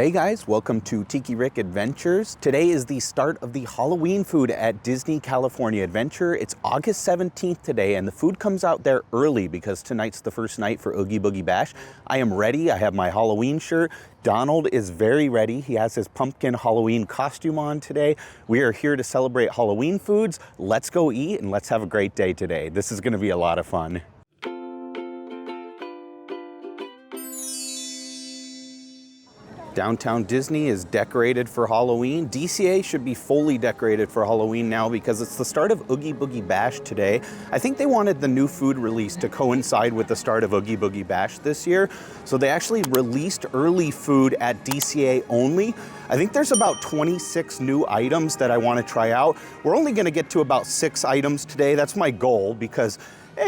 Hey guys, welcome to Tiki Rick Adventures. Today is the start of the Halloween food at Disney California Adventure. It's August 17th today and the food comes out there early because tonight's the first night for Oogie Boogie Bash. I am ready, I have my Halloween shirt. Donald is very ready. He has his pumpkin Halloween costume on today. We are here to celebrate Halloween foods. Let's go eat and let's have a great day today. This is gonna be a lot of fun. Downtown Disney is decorated for Halloween. DCA should be fully decorated for Halloween now because it's the start of Oogie Boogie Bash today. I think they wanted the new food release to coincide with the start of Oogie Boogie Bash this year. So they actually released early food at DCA only. I think there's about 26 new items that I want to try out. We're only going to get to about 6 items today. That's my goal because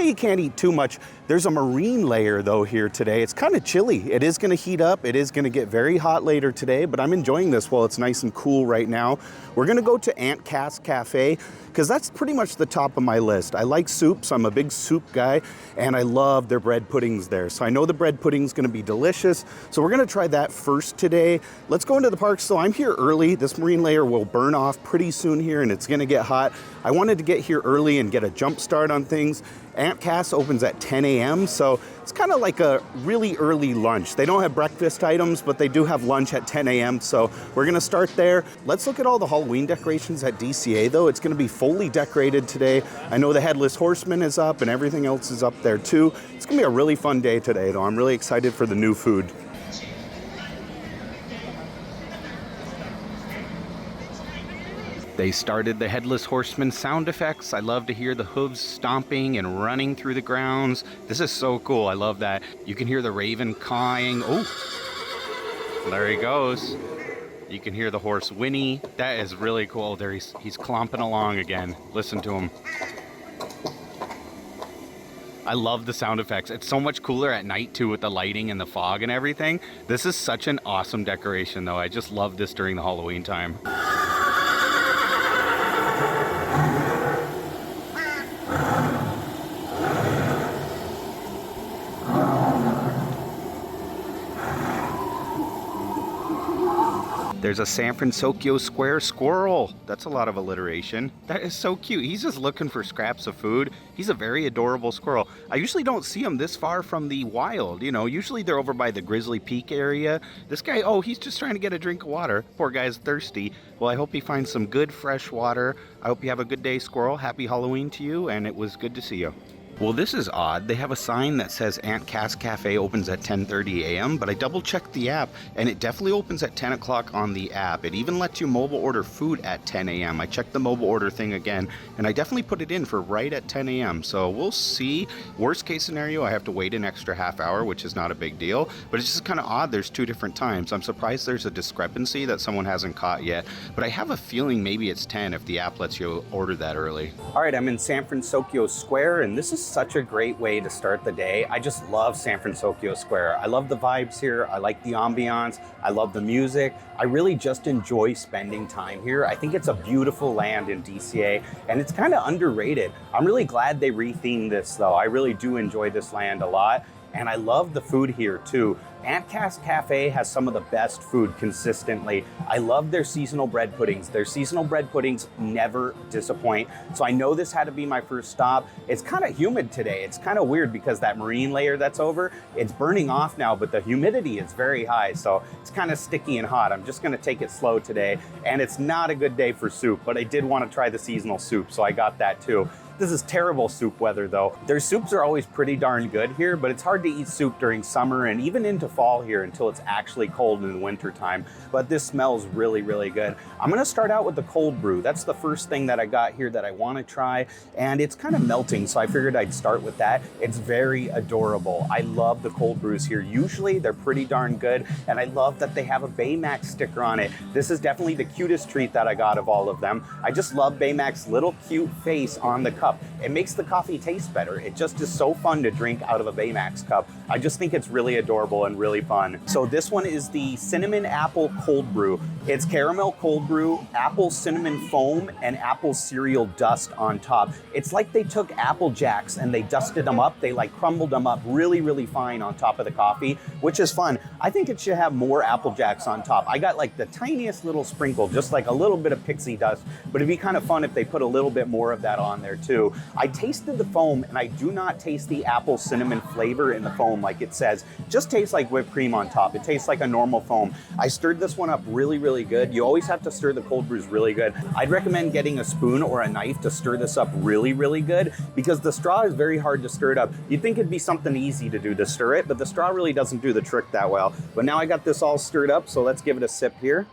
you can't eat too much. There's a marine layer though here today. It's kind of chilly. It is gonna heat up. It is gonna get very hot later today, but I'm enjoying this while it's nice and cool right now. We're gonna go to Aunt Cass Cafe because that's pretty much the top of my list. I like soups. I'm a big soup guy and I love their bread puddings there. So I know the bread pudding's gonna be delicious. So we're gonna try that first today. Let's go into the park. So I'm here early. This marine layer will burn off pretty soon here and it's gonna get hot. I wanted to get here early and get a jump start on things. Aunt Cass opens at 10 a.m. so it's kind of like a really early lunch. They don't have breakfast items, but they do have lunch at 10 a.m. so we're gonna start there. Let's look at all the Halloween decorations at DCA though. It's gonna be fully decorated today. I know the Headless Horseman is up and everything else is up there too. It's gonna be a really fun day today though. I'm really excited for the new food. They started the Headless Horseman sound effects. I love to hear the hooves stomping and running through the grounds. This is so cool. I love that. You can hear the raven cawing. Oh, there he goes. You can hear the horse whinny. That is really cool. There he's clomping along again. Listen to him. I love the sound effects. It's so much cooler at night too with the lighting and the fog and everything. This is such an awesome decoration though. I just love this during the Halloween time. There's a San Francisco Square squirrel. That's a lot of alliteration. That is so cute. He's just looking for scraps of food. He's a very adorable squirrel. I usually don't see him this far from the wild. You know, usually they're over by the Grizzly Peak area. This guy, oh, he's just trying to get a drink of water. Poor guy's thirsty. Well, I hope he finds some good fresh water. I hope you have a good day, squirrel. Happy Halloween to you, and it was good to see you. Well, this is odd. They have a sign that says Aunt Cass Cafe opens at 10:30 a.m., but I double-checked the app, and it definitely opens at 10 o'clock on the app. It even lets you mobile order food at 10 a.m. I checked the mobile order thing again, and I definitely put it in for right at 10 a.m., so we'll see. Worst case scenario, I have to wait an extra half hour, which is not a big deal, but it's just kind of odd there's 2 different times. I'm surprised there's a discrepancy that someone hasn't caught yet, but I have a feeling maybe it's 10 if the app lets you order that early. All right, I'm in San Francisco Square, and this is such a great way to start the day. I just love San Francisco Square. I love the vibes here. I like the ambiance. I love the music. I really just enjoy spending time here. I think it's a beautiful land in DCA and it's kind of underrated. I'm really glad they rethemed this though. I really do enjoy this land a lot. And I love the food here too. Aunt Cass Cafe has some of the best food consistently. I love their seasonal bread puddings. Their seasonal bread puddings never disappoint. So I know this had to be my first stop. It's kind of humid today. It's kind of weird because that marine layer that's over, it's burning off now, but the humidity is very high. So it's kind of sticky and hot. I'm just gonna take it slow today. And it's not a good day for soup, but I did want to try the seasonal soup, so I got that too. This is terrible soup weather though. Their soups are always pretty darn good here, but it's hard to eat soup during summer and even into fall here until it's actually cold in the winter time. But this smells really, really good. I'm gonna start out with the cold brew. That's the first thing that I got here that I wanna try, and it's kind of melting, so I figured I'd start with that. It's very adorable. I love the cold brews here. Usually they're pretty darn good, and I love that they have a Baymax sticker on it. This is definitely the cutest treat that I got of all of them. I just love Baymax's little cute face on the cup. cup. It makes the coffee taste better. It just is so fun to drink out of a Baymax cup. I just think it's really adorable and really fun. So this one is the Cinnamon-Apple Cold Brew. It's caramel cold brew, apple cinnamon foam, and apple cereal dust on top. It's like they took Apple Jacks and they dusted them up. They like crumbled them up really, really fine on top of the coffee, which is fun. I think it should have more Apple Jacks on top. I got like the tiniest little sprinkle, just like a little bit of pixie dust, but it'd be kind of fun if they put a little bit more of that on there too. I tasted the foam and I do not taste the apple cinnamon flavor in the foam like it says. It just tastes like whipped cream on top. It tastes like a normal foam. I stirred this one up really, really good. You always have to stir the cold brews really good. I'd recommend getting a spoon or a knife to stir this up really, really good because the straw is very hard to stir it up. You'd think it'd be something easy to do to stir it, but the straw really doesn't do the trick that well. But now I got this all stirred up, so let's give it a sip here.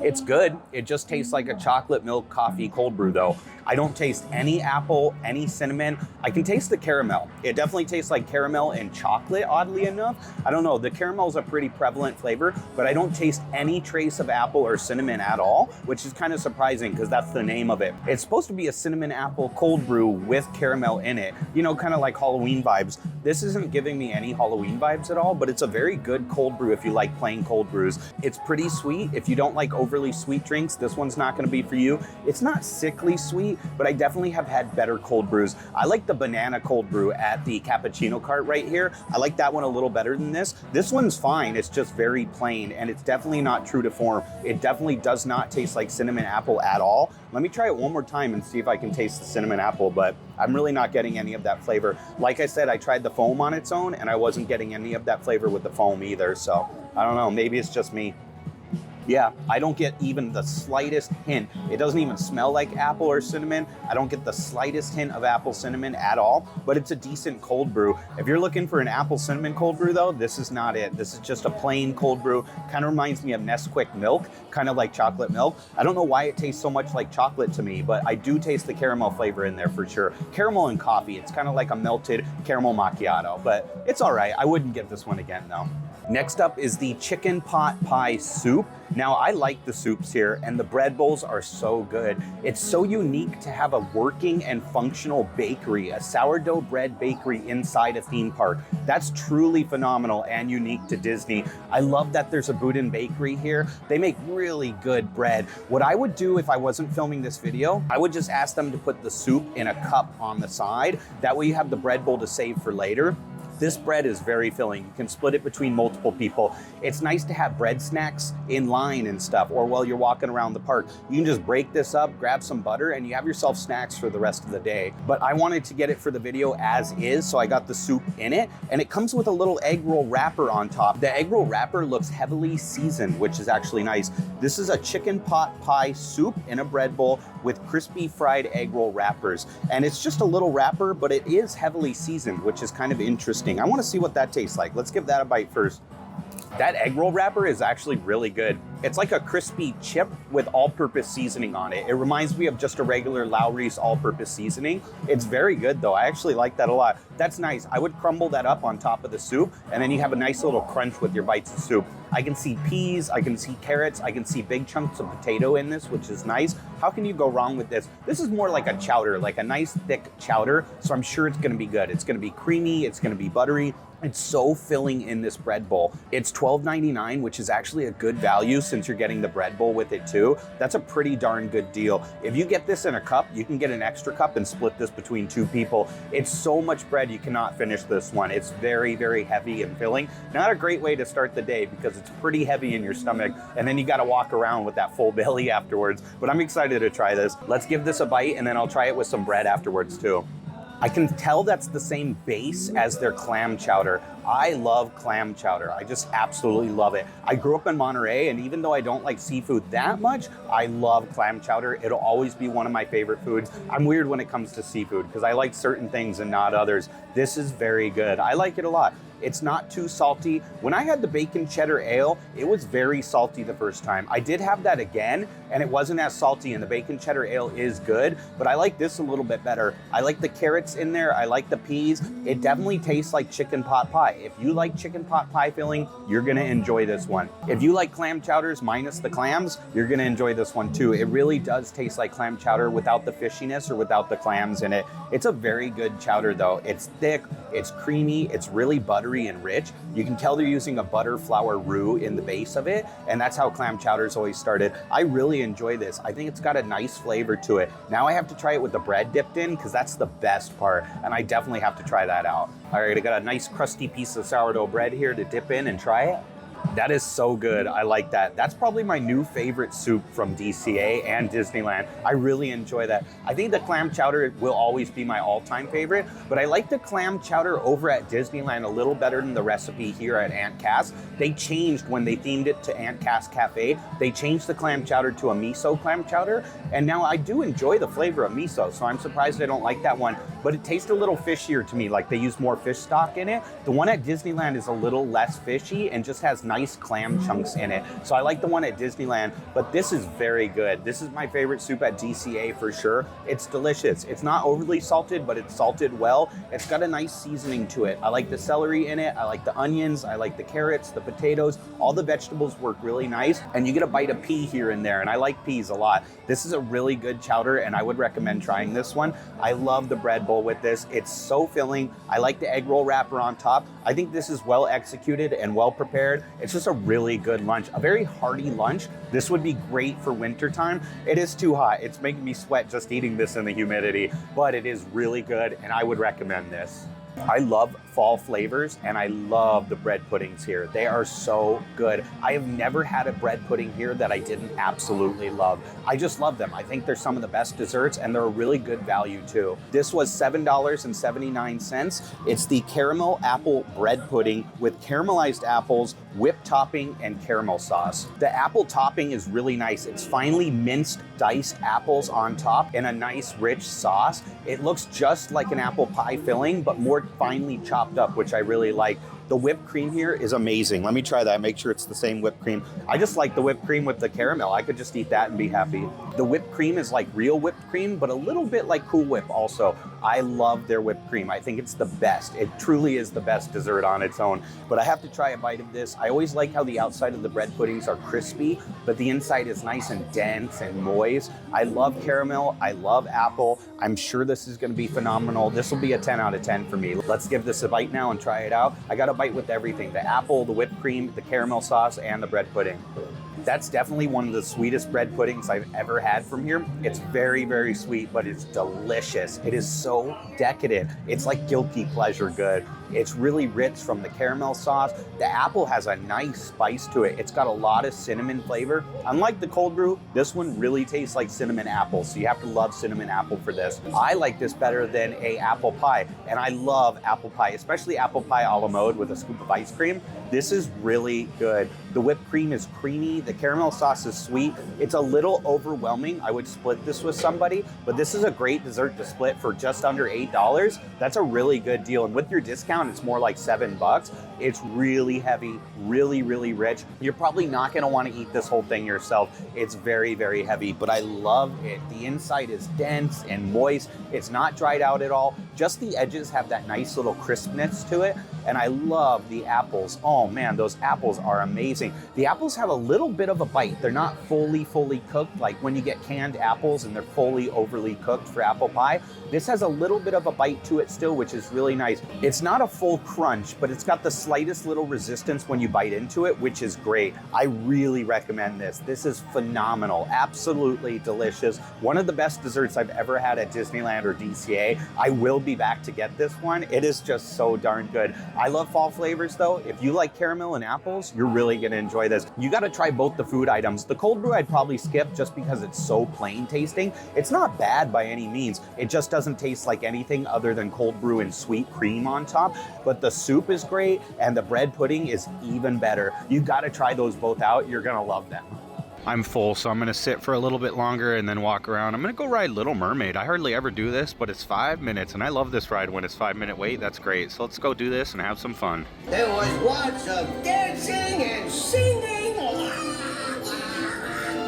It's good. It just tastes like a chocolate milk coffee cold brew though. I don't taste any apple, any cinnamon. I can taste the caramel. It definitely tastes like caramel and chocolate, oddly enough. I don't know, the caramel is a pretty prevalent flavor, but I don't taste any trace of apple or cinnamon at all, which is kind of surprising because that's the name of it. It's supposed to be a cinnamon apple cold brew with caramel in it, you know, kind of like Halloween vibes. This isn't giving me any Halloween vibes at all, but it's a very good cold brew if you like plain cold brews. It's pretty sweet. If you don't like overly sweet drinks, this one's not going to be for you. It's not sickly sweet, but I definitely have had better cold brews. I like the banana cold brew at the cappuccino cart right here. I like that one a little better than this. This one's fine. It's just very plain and it's definitely not true to form. It definitely does not taste like cinnamon apple at all. Let me try it one more time and see if I can taste the cinnamon apple, but I'm really not getting any of that flavor. Like I said, I tried the foam on its own and I wasn't getting any of that flavor with the foam either. So I don't know, maybe it's just me. Yeah, I don't get even the slightest hint. It doesn't even smell like apple or cinnamon. I don't get the slightest hint of apple cinnamon at all, but it's a decent cold brew. If you're looking for an apple cinnamon cold brew though, this is not it. This is just a plain cold brew. Kind of reminds me of Nesquik milk, kind of like chocolate milk. I don't know why it tastes so much like chocolate to me, but I do taste the caramel flavor in there for sure. Caramel and coffee, it's kind of like a melted caramel macchiato, but it's all right. I wouldn't get this one again though. Next up is the chicken pot pie soup. Now I like the soups here and the bread bowls are so good. It's so unique to have a working and functional bakery, a sourdough bread bakery inside a theme park. That's truly phenomenal and unique to Disney. I love that there's a Boudin bakery here. They make really good bread. What I would do if I wasn't filming this video, I would just ask them to put the soup in a cup on the side. That way you have the bread bowl to save for later. This bread is very filling. You can split it between multiple people. It's nice to have bread snacks in line and stuff, or while you're walking around the park. You can just break this up, grab some butter, and you have yourself snacks for the rest of the day. But I wanted to get it for the video as is, so I got the soup in it, and it comes with a little egg roll wrapper on top. The egg roll wrapper looks heavily seasoned, which is actually nice. This is a chicken pot pie soup in a bread bowl with crispy fried egg roll wrappers. And it's just a little wrapper, but it is heavily seasoned, which is kind of interesting. I want to see what that tastes like. Let's give that a bite first. That egg roll wrapper is actually really good. It's like a crispy chip with all-purpose seasoning on it. It reminds me of just a regular Lowry's all-purpose seasoning. It's very good though. I actually like that a lot. That's nice. I would crumble that up on top of the soup and then you have a nice little crunch with your bites of soup. I can see peas, I can see carrots, I can see big chunks of potato in this, which is nice. How can you go wrong with this? This is more like a chowder, like a nice thick chowder. So I'm sure it's gonna be good. It's gonna be creamy, it's gonna be buttery. It's so filling in this bread bowl. It's $12.99, which is actually a good value since you're getting the bread bowl with it too. That's a pretty darn good deal. If you get this in a cup, you can get an extra cup and split this between two people. It's so much bread, you cannot finish this one. It's very, very heavy and filling. Not a great way to start the day because it's pretty heavy in your stomach and then you gotta walk around with that full belly afterwards. But I'm excited to try this. Let's give this a bite and then I'll try it with some bread afterwards too. I can tell that's the same base as their clam chowder. I love clam chowder. I just absolutely love it. I grew up in Monterey, and even though I don't like seafood that much, I love clam chowder. It'll always be one of my favorite foods. I'm weird when it comes to seafood because I like certain things and not others. This is very good. I like it a lot. It's not too salty. When I had the bacon cheddar ale, it was very salty the first time. I did have that again, and it wasn't as salty, and the bacon cheddar ale is good, but I like this a little bit better. I like the carrots in there. I like the peas. It definitely tastes like chicken pot pie. If you like chicken pot pie filling, you're gonna enjoy this one. If you like clam chowders minus the clams, you're gonna enjoy this one too. It really does taste like clam chowder without the fishiness or without the clams in it. It's a very good chowder though. It's thick, it's creamy, it's really buttery and rich. You can tell they're using a butter flour roux in the base of it, and that's how clam chowders always started. I really enjoy this. I think it's got a nice flavor to it. Now I have to try it with the bread dipped in, because that's the best part, and I definitely have to try that out. All right, I got a nice crusty piece of sourdough bread here to dip in and try it. That is so good. I like that. That's probably my new favorite soup from DCA and Disneyland. I really enjoy that. I think the clam chowder will always be my all-time favorite, but I like the clam chowder over at Disneyland a little better than the recipe here at Aunt Cass. They changed when they themed it to Aunt Cass Cafe. They changed the clam chowder to a miso clam chowder, and now I do enjoy the flavor of miso, so I'm surprised I don't like that one, but it tastes a little fishier to me, like they use more fish stock in it. The one at Disneyland is a little less fishy and just has nice clam chunks in it. So I like the one at Disneyland, but this is very good. This is my favorite soup at DCA for sure. It's delicious. It's not overly salted, but it's salted well. It's got a nice seasoning to it. I like the celery in it. I like the onions. I like the carrots, the potatoes. All the vegetables work really nice, and you get a bite of pea here and there, and I like peas a lot. This is a really good chowder, and I would recommend trying this one. I love the bread bowl with this. It's so filling. I like the egg roll wrapper on top. I think this is well executed and well prepared. It's just a really good lunch, a very hearty lunch. This would be great for winter time. It is too hot. It's making me sweat just eating this in the humidity, but it is really good, and I would recommend this. I love fall flavors, and I love the bread puddings here. They are so good. I have never had a bread pudding here that I didn't absolutely love. I just love them. I think they're some of the best desserts, and they're a really good value too. This was $7.79. It's the caramel apple bread pudding with caramelized apples, whipped topping, and caramel sauce. The apple topping is really nice. It's finely minced diced apples on top and a nice rich sauce. It looks just like an apple pie filling, but more finely chopped up, which I really like. The whipped cream here is amazing. Let me try that, make sure it's the same whipped cream. I just like the whipped cream with the caramel. I could just eat that and be happy. The whipped cream is like real whipped cream, but a little bit like Cool Whip also. I love their whipped cream. I think it's the best. It truly is the best dessert on its own, but I have to try a bite of this. I always like how the outside of the bread puddings are crispy, but the inside is nice and dense and moist. I love caramel. I love apple. I'm sure this is gonna be phenomenal. This will be a 10 out of 10 for me. Let's give this a bite now and try it out. I got a bite with everything, the apple, the whipped cream, the caramel sauce, and the bread pudding. That's definitely one of the sweetest bread puddings I've ever had from here. It's very, very sweet, but it's delicious. It is so decadent. It's like guilty pleasure good. It's really rich from the caramel sauce. The apple has a nice spice to it. It's got a lot of cinnamon flavor. Unlike the cold brew, this one really tastes like cinnamon apple, so you have to love cinnamon apple for this. I like this better than a apple pie, and I love apple pie, especially apple pie a la mode with a scoop of ice cream. This is really good. The whipped cream is creamy. The caramel sauce is sweet. It's a little overwhelming. I would split this with somebody, but this is a great dessert to split for just under $8. That's a really good deal. And with your discount, it's more like $7. It's really heavy, really, really rich. You're probably not gonna wanna eat this whole thing yourself. It's very, very heavy, but I love it. The inside is dense and moist. It's not dried out at all. Just the edges have that nice little crispness to it. And I love the apples. Oh man, those apples are amazing. The apples have a little bit of a bite. They're not fully cooked, like when you get canned apples and they're fully overly cooked for apple pie. This has a little bit of a bite to it still, which is really nice. It's not a full crunch, but it's got the slightest little resistance when you bite into it, which is great. I really recommend this. This is phenomenal, absolutely delicious. One of the best desserts I've ever had at Disneyland or DCA. I will be back to get this one. It is just so darn good. I love fall flavors though. If you like caramel and apples, you're really gonna enjoy this. You gotta try both the food items. The cold brew I'd probably skip just because it's so plain tasting. It's not bad by any means. It just doesn't taste like anything other than cold brew and sweet cream on top. But the soup is great and the bread pudding is even better. You gotta try those both out. You're gonna love them. I'm full, so I'm gonna sit for a little bit longer and then walk around. I'm gonna go ride Little Mermaid. I hardly ever do this, but it's 5 minutes, and I love this ride when it's 5-minute wait. That's great. So let's go do this and have some fun. There was lots of dancing and singing.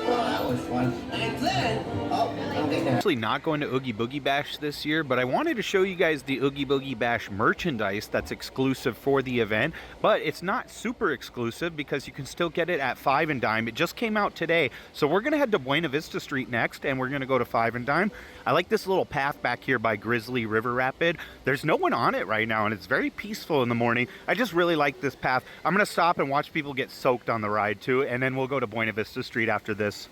Oh, that was fun. And then, I'm getting Actually not going to Oogie Boogie Bash this year, but I wanted to show you guys the Oogie Boogie Bash merchandise that's exclusive for the event, but it's not super exclusive because you can still get it at 5 and Dime. It just came out today, so we're gonna head to Buena Vista Street next, and we're gonna go to 5 and Dime. I like this little path back here by Grizzly River Rapid. There's no one on it right now, and it's very peaceful in the morning. I just really like this path. I'm gonna stop and watch people get soaked on the ride too, and then we'll go to Buena Vista Street after this.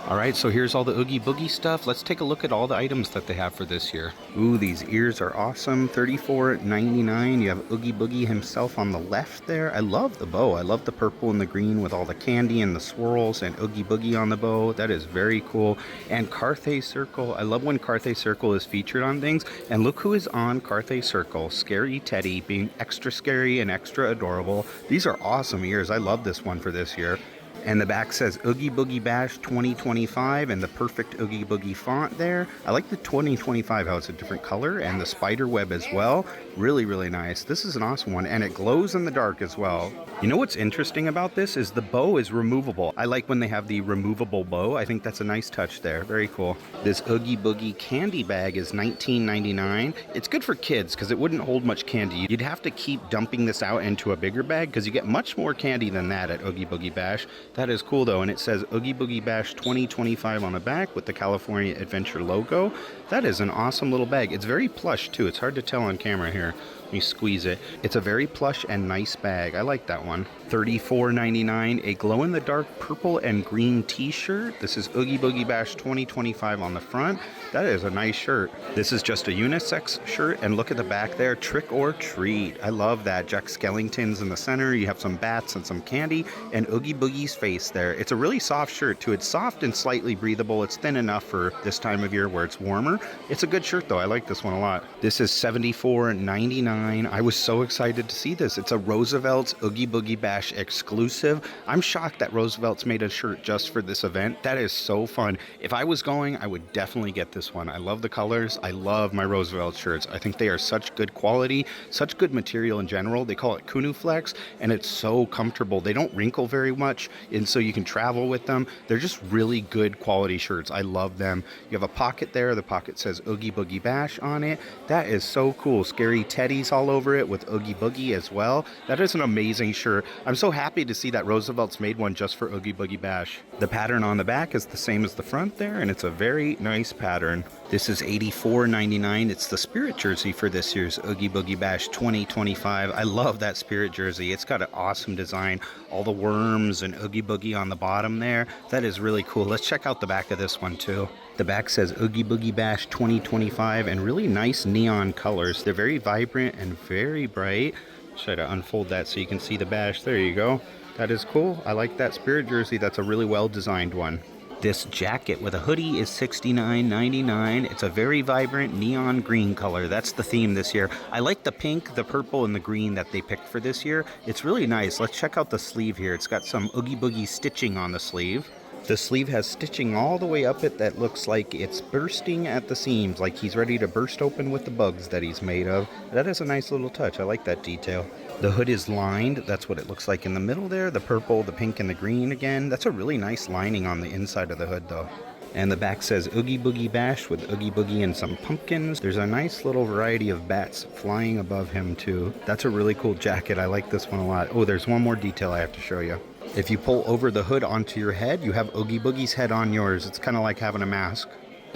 All right, so here's all the Oogie Boogie stuff. Let's take a look at all the items that they have for this year. Ooh, these ears are awesome. $34.99. You have Oogie Boogie himself on the left there. I love the bow. I love the purple and the green with all the candy and the swirls and Oogie Boogie on the bow. That is very cool. And Carthay Circle. I love when Carthay Circle is featured on things. And look who is on Carthay Circle. Scary Teddy, being extra scary and extra adorable. These are awesome ears. I love this one for this year. And the back says Oogie Boogie Bash 2025 and the perfect Oogie Boogie font there. I like the 2025, how it's a different color, and the spider web as well. Really, really nice. This is an awesome one, and it glows in the dark as well. You know what's interesting about this is the bow is removable. I like when they have the removable bow. I think that's a nice touch there. Very cool. This Oogie Boogie candy bag is $19.99. It's good for kids because it wouldn't hold much candy. You'd have to keep dumping this out into a bigger bag because you get much more candy than that at Oogie Boogie Bash. That is cool though, and it says Oogie Boogie Bash 2025 on the back with the California Adventure logo. That is an awesome little bag. It's very plush too. It's hard to tell on camera here. Let me squeeze it. It's a very plush and nice bag. I like that one. $34.99, a glow-in-the-dark purple and green t-shirt. This is Oogie Boogie Bash 2025 on the front. That is a nice shirt. This is just a unisex shirt, and look at the back there, trick or treat. I love that. Jack Skellington's in the center. You have some bats and some candy, and Oogie Boogie's face there. It's a really soft shirt too. It's soft and slightly breathable. It's thin enough for this time of year where it's warmer. It's a good shirt though. I like this one a lot. This is $74.99. I was so excited to see this. It's a Roosevelt's Oogie Boogie Bash exclusive. I'm shocked that Roosevelt's made a shirt just for this event. That is so fun. If I was going, I would definitely get this one. I love the colors. I love my Roosevelt shirts. I think they are such good quality, such good material in general. They call it Kunu Flex, and it's so comfortable. They don't wrinkle very much, and so you can travel with them. They're just really good quality shirts. I love them. You have a pocket there. The pocket says Oogie Boogie Bash on it. That is so cool. Scary Teddy's all over it with Oogie Boogie as well. That is an amazing shirt. I'm so happy to see that Roosevelt's made one just for Oogie Boogie Bash. The pattern on the back is the same as the front there, and it's a very nice pattern. This is $84.99. It's the spirit jersey for this year's Oogie Boogie Bash 2025. I love that spirit jersey. It's got an awesome design. All the worms and Oogie Boogie on the bottom there. That is really cool. Let's check out the back of this one too. The back says Oogie Boogie Bash 2025 and really nice neon colors. They're very vibrant and very bright. Try to unfold that so you can see the bash. There you go. That is cool. I like that spirit jersey. That's a really well designed one. This jacket with a hoodie is $69.99. It's a very vibrant neon green color. That's the theme this year. I like the pink, the purple, and the green that they picked for this year. It's really nice. Let's check out the sleeve here. It's got some Oogie Boogie stitching on the sleeve. The sleeve has stitching all the way up it that looks like it's bursting at the seams, like he's ready to burst open with the bugs that he's made of. That is a nice little touch. I like that detail. The hood is lined. That's what it looks like in the middle there. The purple, the pink, and the green again. That's a really nice lining on the inside of the hood though. And the back says Oogie Boogie Bash with Oogie Boogie and some pumpkins. There's a nice little variety of bats flying above him too. That's a really cool jacket. I like this one a lot. Oh, there's one more detail I have to show you. If you pull over the hood onto your head, you have Oogie Boogie's head on yours. It's kind of like having a mask.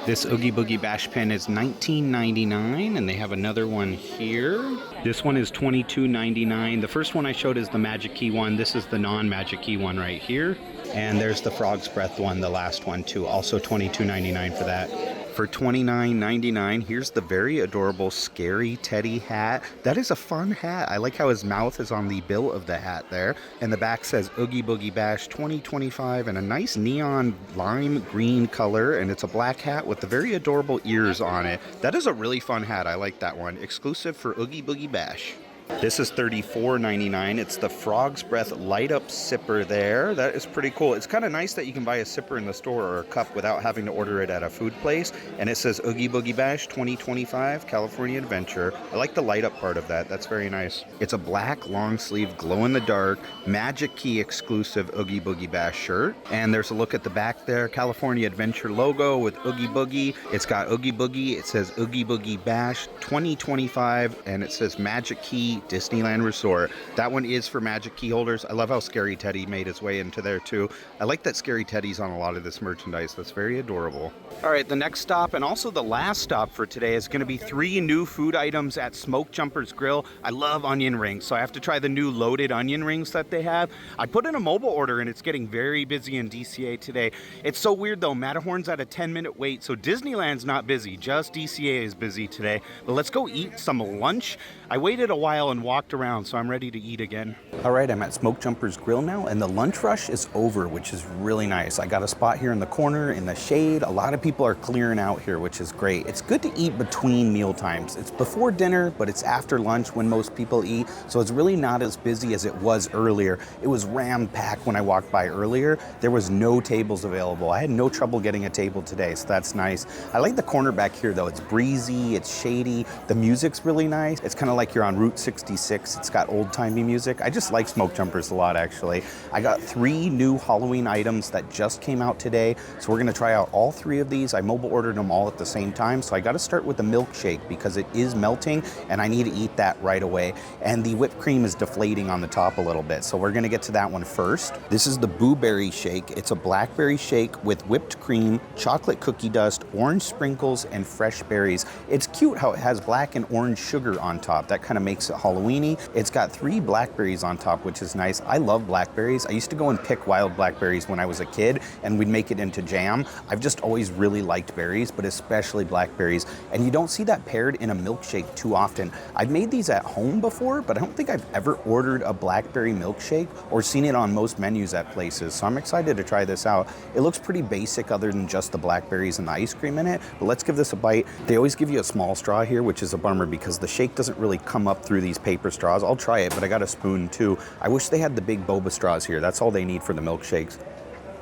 This Oogie Boogie Bash pen is $19.99, and they have another one here. This one is $22.99. The first one I showed is the Magic Key one. This is the non-Magic Key one right here. And there's the Frog's Breath one, the last one too. Also $22.99 for that. For $29.99, here's the very adorable Scary Teddy hat. That is a fun hat. I like how his mouth is on the bill of the hat there. And the back says Oogie Boogie Bash 2025 and a nice neon lime green color. And it's a black hat with the very adorable ears on it. That is a really fun hat. I like that one. Exclusive for Oogie Boogie Bash. This is $34.99. It's the Frog's Breath Light Up Sipper there. That is pretty cool. It's kind of nice that you can buy a sipper in the store or a cup without having to order it at a food place. And it says Oogie Boogie Bash 2025 California Adventure. I like the light up part of that. That's very nice. It's a black long sleeve glow in the dark Magic Key exclusive Oogie Boogie Bash shirt. And there's a look at the back there. California Adventure logo with Oogie Boogie. It's got Oogie Boogie. It says Oogie Boogie Bash 2025 and it says Magic Key Disneyland Resort. That one is for Magic Key holders. I love how Scary Teddy made his way into there too. I like that Scary Teddy's on a lot of this merchandise. That's very adorable. All right, the next stop and also the last stop for today is going to be 3 new food items at Smoke Jumper's Grill. I love onion rings, so I have to try the new loaded onion rings that they have. I put in a mobile order and it's getting very busy in DCA today. It's so weird though. Matterhorn's at a 10-minute wait, so Disneyland's not busy. Just DCA is busy today. But let's go eat some lunch. I waited a while and walked around, so I'm ready to eat again. All right, I'm at Smoke Jumper's Grill now, and the lunch rush is over, which is really nice. I got a spot here in the corner in the shade. A lot of people are clearing out here, which is great. It's good to eat between meal times. It's before dinner, but it's after lunch when most people eat, so it's really not as busy as it was earlier. It was ram-packed when I walked by earlier. There was no tables available. I had no trouble getting a table today, so that's nice. I like the corner back here, though. It's breezy, it's shady. The music's really nice. It's kind of like you're on Route 66. It's got old-timey music. I just like Smoke Jumpers a lot, actually. I got 3 new Halloween items that just came out today, so we're gonna try out all 3 of these. I mobile ordered them all at the same time, so I gotta start with the milkshake because it is melting and I need to eat that right away. And the whipped cream is deflating on the top a little bit, so we're gonna get to that one first. This is the Boo Berry Shake. It's a blackberry shake with whipped cream, chocolate cookie dust, orange sprinkles, and fresh berries. It's cute how it has black and orange sugar on top. That kind of makes it Halloween-y. It's got 3 blackberries on top, which is nice. I love blackberries. I used to go and pick wild blackberries when I was a kid, and we'd make it into jam. I've just always really liked berries, but especially blackberries. And you don't see that paired in a milkshake too often. I've made these at home before, but I don't think I've ever ordered a blackberry milkshake or seen it on most menus at places. So I'm excited to try this out. It looks pretty basic other than just the blackberries and the ice cream in it, but let's give this a bite. They always give you a small straw here, which is a bummer because the shake doesn't really come up through these paper straws. I'll try it, but I got a spoon too. I wish they had the big boba straws here. That's all they need for the milkshakes.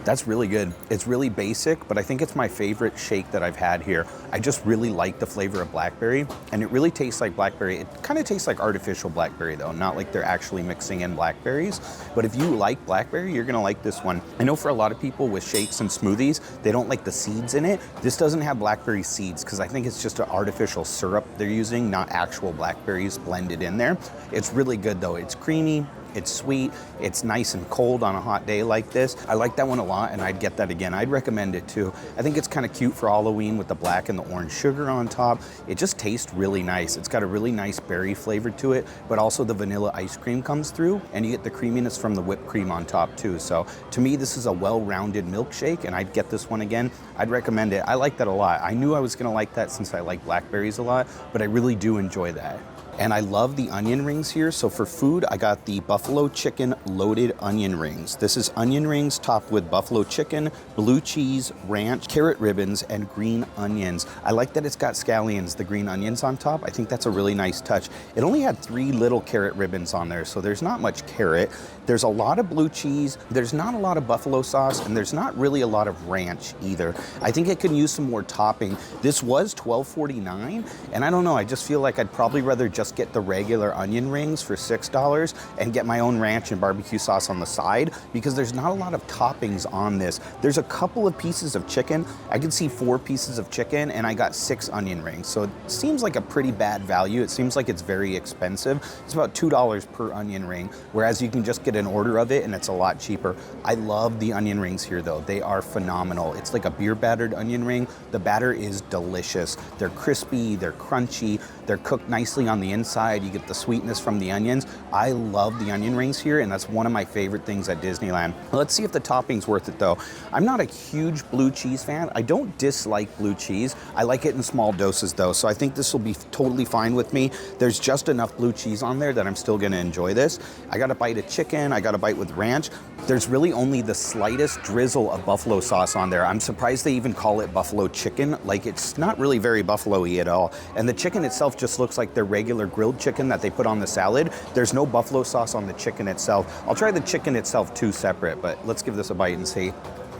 That's really good. It's really basic, but I think it's my favorite shake that I've had here. I just really like the flavor of blackberry, and it really tastes like blackberry. It kind of tastes like artificial blackberry though, not like they're actually mixing in blackberries. But if you like blackberry, you're gonna like this one. I know for a lot of people with shakes and smoothies, they don't like the seeds in it. This doesn't have blackberry seeds because I think it's just an artificial syrup they're using, not actual blackberries blended in there. It's really good though. It's creamy. It's sweet, it's nice and cold on a hot day like this. I like that one a lot and I'd get that again. I'd recommend it too. I think it's kind of cute for Halloween with the black and the orange sugar on top. It just tastes really nice. It's got a really nice berry flavor to it, but also the vanilla ice cream comes through and you get the creaminess from the whipped cream on top too. So to me, this is a well-rounded milkshake and I'd get this one again. I'd recommend it. I like that a lot. I knew I was gonna like that since I like blackberries a lot, but I really do enjoy that. And I love the onion rings here. So for food, I got the buffalo chicken loaded onion rings. This is onion rings topped with buffalo chicken, blue cheese, ranch, carrot ribbons, and green onions. I like that it's got scallions, the green onions on top. I think that's a really nice touch. It only had 3 little carrot ribbons on there, so there's not much carrot. There's a lot of blue cheese. There's not a lot of buffalo sauce, and there's not really a lot of ranch either. I think it could use some more topping. This was $12.49, and I don't know, I just feel like I'd probably rather just get the regular onion rings for $6 and get my own ranch and barbecue sauce on the side because there's not a lot of toppings on this. There's a couple of pieces of chicken. I can see 4 pieces of chicken and I got 6 onion rings. So it seems like a pretty bad value. It seems like it's very expensive. It's about $2 per onion ring, whereas you can just get an order of it and it's a lot cheaper. I love the onion rings here though. They are phenomenal. It's like a beer battered onion ring. The batter is delicious. They're crispy, they're crunchy, they're cooked nicely on the inside. You get the sweetness from the onions. I love the onion rings here, and that's one of my favorite things at Disneyland. Let's see if the topping's worth it though. I'm not a huge blue cheese fan. I don't dislike blue cheese. I like it in small doses though, so I think this will be totally fine with me. There's just enough blue cheese on there that I'm still gonna enjoy this. I got a bite of chicken, I got a bite with ranch. There's really only the slightest drizzle of buffalo sauce on there. I'm surprised they even call it buffalo chicken. Like, it's not really very buffalo-y at all. And the chicken itself just looks like their regular grilled chicken that they put on the salad. There's no buffalo sauce on the chicken itself. I'll try the chicken itself too separate, but let's give this a bite and see.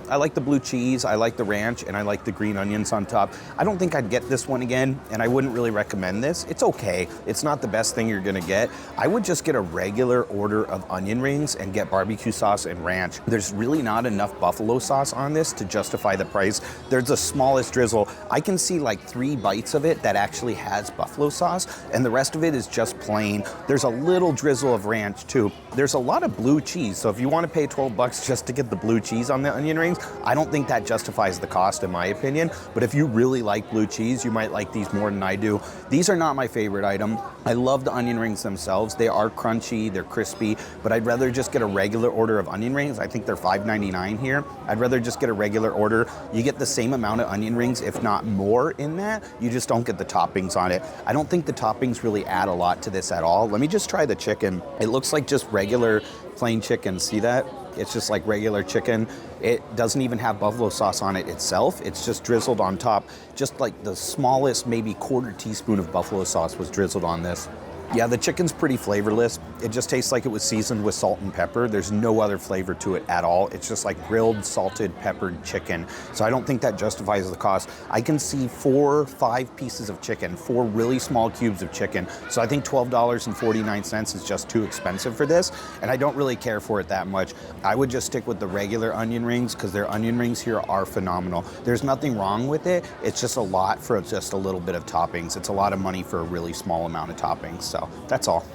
I like the blue cheese, I like the ranch, and I like the green onions on top. I don't think I'd get this one again, and I wouldn't really recommend this. It's okay. It's not the best thing you're gonna get. I would just get a regular order of onion rings and get barbecue sauce and ranch. There's really not enough buffalo sauce on this to justify the price. There's the smallest drizzle. I can see like 3 bites of it that actually has buffalo sauce, and the rest of it is just plain. There's a little drizzle of ranch too. There's a lot of blue cheese, so if you wanna pay 12 bucks just to get the blue cheese on the onion rings, I don't think that justifies the cost in my opinion, but if you really like blue cheese, you might like these more than I do. These are not my favorite item. I love the onion rings themselves. They are crunchy, they're crispy, but I'd rather just get a regular order of onion rings. I think they're $5.99 here. I'd rather just get a regular order. You get the same amount of onion rings, if not more in that. You just don't get the toppings on it. I don't think the toppings really add a lot to this at all. Let me just try the chicken. It looks like just regular plain chicken. See that? It's just like regular chicken. It doesn't even have buffalo sauce on it itself. It's just drizzled on top. Just like the smallest, maybe quarter teaspoon of buffalo sauce was drizzled on this. Yeah, the chicken's pretty flavorless. It just tastes like it was seasoned with salt and pepper. There's no other flavor to it at all. It's just like grilled, salted, peppered chicken. So I don't think that justifies the cost. I can see 4 or 5 pieces of chicken, 4 really small cubes of chicken. So I think $12.49 is just too expensive for this, and I don't really care for it that much. I would just stick with the regular onion rings because their onion rings here are phenomenal. There's nothing wrong with it. It's just a lot for just a little bit of toppings. It's a lot of money for a really small amount of toppings. So that's all.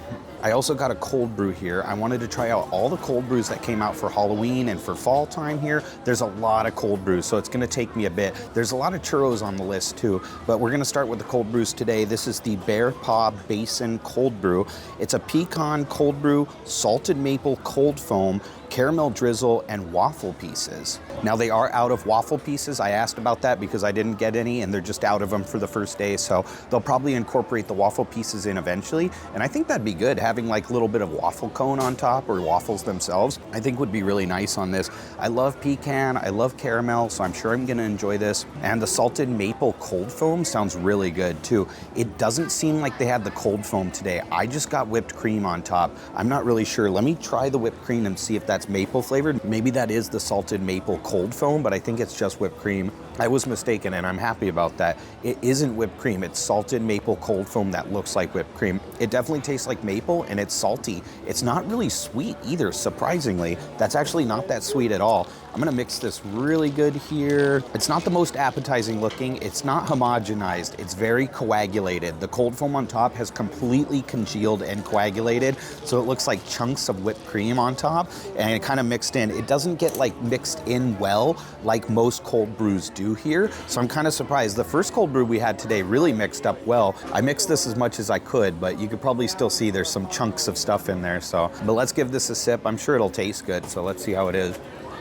I also got a cold brew here. I wanted to try out all the cold brews that came out for Halloween and for fall time here. There's a lot of cold brews, so it's gonna take me a bit. There's a lot of churros on the list too, but we're gonna start with the cold brews today. This is the Bear Paw Basin Cold Brew. It's a pecan cold brew, salted maple cold foam, caramel drizzle, and waffle pieces. Now they are out of waffle pieces. I asked about that because I didn't get any and they're just out of them for the first day. So they'll probably incorporate the waffle pieces in eventually. And I think that'd be good. Having like a little bit of waffle cone on top or waffles themselves, I think would be really nice on this. I love pecan, I love caramel, so I'm sure I'm gonna enjoy this. And the salted maple cold foam sounds really good too. It doesn't seem like they had the cold foam today. I just got whipped cream on top. I'm not really sure. Let me try the whipped cream and see if that's maple flavored. Maybe that is the salted maple cold foam, but I think it's just whipped cream. I was mistaken and I'm happy about that. It isn't whipped cream, it's salted maple cold foam that looks like whipped cream. It definitely tastes like maple and it's salty. It's not really sweet either, surprisingly. That's actually not that sweet at all. I'm gonna mix this really good here. It's not the most appetizing looking. It's not homogenized. It's very coagulated. The cold foam on top has completely congealed and coagulated, so it looks like chunks of whipped cream on top, and it kind of mixed in. It doesn't get like mixed in well like most cold brews do here, so I'm kind of surprised. The first cold brew we had today really mixed up well. I mixed this as much as I could, but you could probably still see there's some chunks of stuff in there, so. But let's give this a sip. I'm sure it'll taste good, so let's see how it is.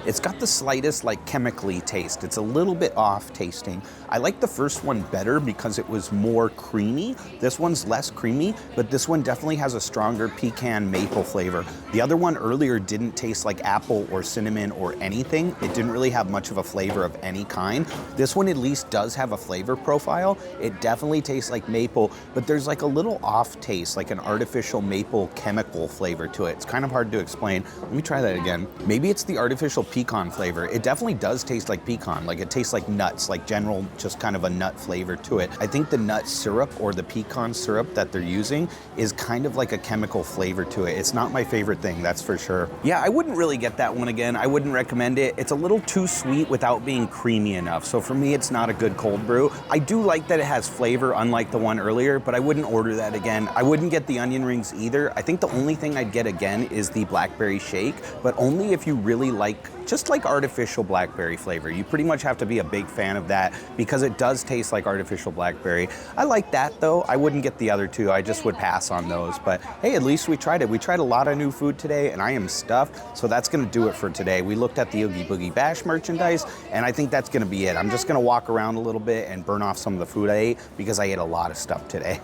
It's got the slightest like chemically taste. It's a little bit off tasting. I like the first one better because it was more creamy. This one's less creamy, but this one definitely has a stronger pecan maple flavor. The other one earlier didn't taste like apple or cinnamon or anything. It didn't really have much of a flavor of any kind. This one at least does have a flavor profile. It definitely tastes like maple, but there's like a little off taste, like an artificial maple chemical flavor to it. It's kind of hard to explain. Let me try that again. Maybe it's the artificial pecan flavor. It definitely does taste like pecan. Like it tastes like nuts, like general, just kind of a nut flavor to it. I think the nut syrup or the pecan syrup that they're using is kind of like a chemical flavor to it. It's not my favorite thing, that's for sure. Yeah, I wouldn't really get that one again. I wouldn't recommend it. It's a little too sweet without being creamy enough. So for me, it's not a good cold brew. I do like that it has flavor, unlike the one earlier, but I wouldn't order that again. I wouldn't get the onion rings either. I think the only thing I'd get again is the blackberry shake, but only if you really like just like artificial blackberry flavor. You pretty much have to be a big fan of that because it does taste like artificial blackberry. I like that though. I wouldn't get the other two. I just would pass on those. But hey, at least we tried it. We tried a lot of new food today and I am stuffed. So that's gonna do it for today. We looked at the Oogie Boogie Bash merchandise and I think that's gonna be it. I'm just gonna walk around a little bit and burn off some of the food I ate because I ate a lot of stuff today.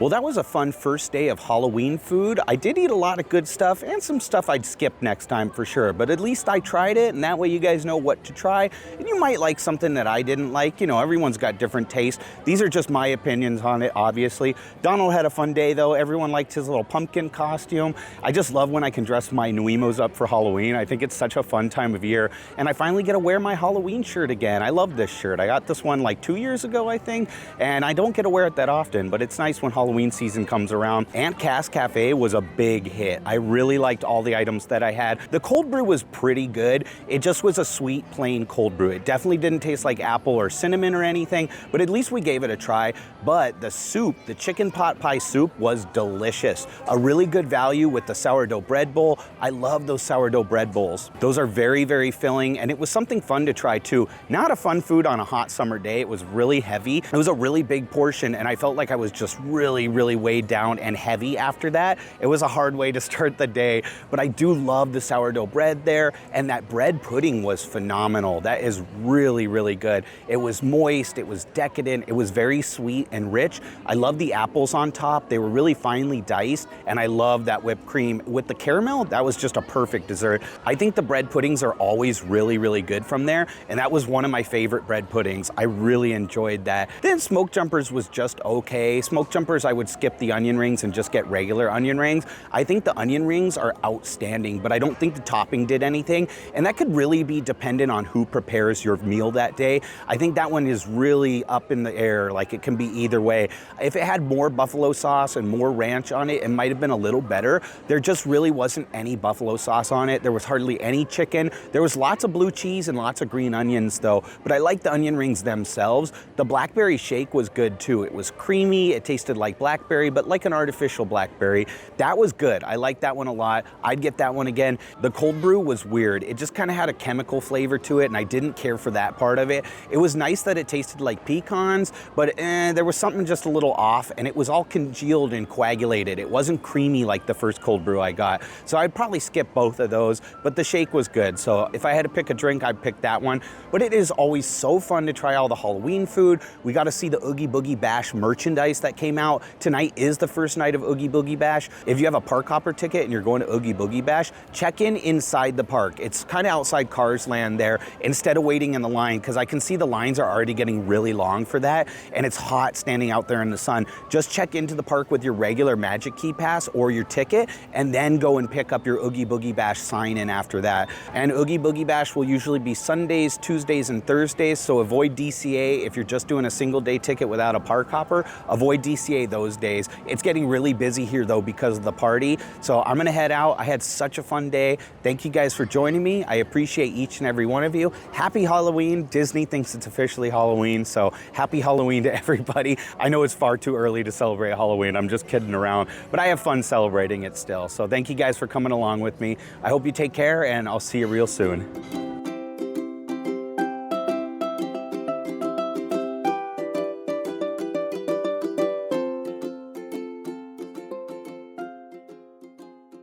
Well, that was a fun first day of Halloween food. I did eat a lot of good stuff and some stuff I'd skip next time for sure, but at least I tried it and that way you guys know what to try. And you might like something that I didn't like. You know, everyone's got different tastes. These are just my opinions on it, obviously. Donald had a fun day though. Everyone liked his little pumpkin costume. I just love when I can dress my Nuimos up for Halloween. I think it's such a fun time of year. And I finally get to wear my Halloween shirt again. I love this shirt. I got this one like 2 years ago, I think, and I don't get to wear it that often, but it's nice when Halloween season comes around. Aunt Cass Cafe was a big hit. I really liked all the items that I had. The cold brew was pretty good. It just was a sweet, plain cold brew. It definitely didn't taste like apple or cinnamon or anything, but at least we gave it a try. But the soup, the chicken pot pie soup was delicious. A really good value with the sourdough bread bowl. I love those sourdough bread bowls. Those are very, very filling, and it was something fun to try too. Not a fun food on a hot summer day. It was really heavy. It was a really big portion, and I felt like I was just really weighed down and heavy after that. It was a hard way to start the day, but I do love the sourdough bread there, and that bread pudding was phenomenal. That is really, really good. It was moist, it was decadent, it was very sweet and rich. I love the apples on top. They were really finely diced, and I love that whipped cream. With the caramel, that was just a perfect dessert. I think the bread puddings are always really, really good from there, and that was one of my favorite bread puddings. I really enjoyed that. Then Smoke Jumpers was just okay. Smoke Jumpers, I would skip the onion rings and just get regular onion rings. I think the onion rings are outstanding, but I don't think the topping did anything, and that could really be dependent on who prepares your meal that day. I think that one is really up in the air, like it can be either way. If it had more buffalo sauce and more ranch on it, it might have been a little better. There just really wasn't any buffalo sauce on it. There was hardly any chicken. There was lots of blue cheese and lots of green onions though, but I like the onion rings themselves. The blackberry shake was good too. It was creamy, it tasted like blackberry, but like an artificial blackberry. That was good. I like that one a lot. I'd get that one again. The cold brew was weird. It just kind of had a chemical flavor to it, and I didn't care for that part of it. It was nice that it tasted like pecans, but there was something just a little off, and it was all congealed and coagulated. It wasn't creamy like the first cold brew I got. So I'd probably skip both of those, but the shake was good. So if I had to pick a drink, I'd pick that one. But it is always so fun to try all the Halloween food. We got to see the Oogie Boogie Bash merchandise that came out. Tonight is the first night of Oogie Boogie Bash. If you have a park hopper ticket and you're going to Oogie Boogie Bash, check in inside the park. It's kind of outside Cars Land there instead of waiting in the line, because I can see the lines are already getting really long for that, and it's hot standing out there in the sun. Just check into the park with your regular Magic Key Pass or your ticket, and then go and pick up your Oogie Boogie Bash sign in after that. And Oogie Boogie Bash will usually be Sundays, Tuesdays, and Thursdays, so avoid DCA if you're just doing a single day ticket without a park hopper. Avoid DCA those days. It's getting really busy here though because of the party. So I'm gonna head out. I had such a fun day. Thank you guys for joining me. I appreciate each and every one of you. Happy Halloween. Disney thinks it's officially Halloween, so happy Halloween to everybody. I know it's far too early to celebrate Halloween. I'm just kidding around, but I have fun celebrating it still. So thank you guys for coming along with me. I hope you take care, and I'll see you real soon.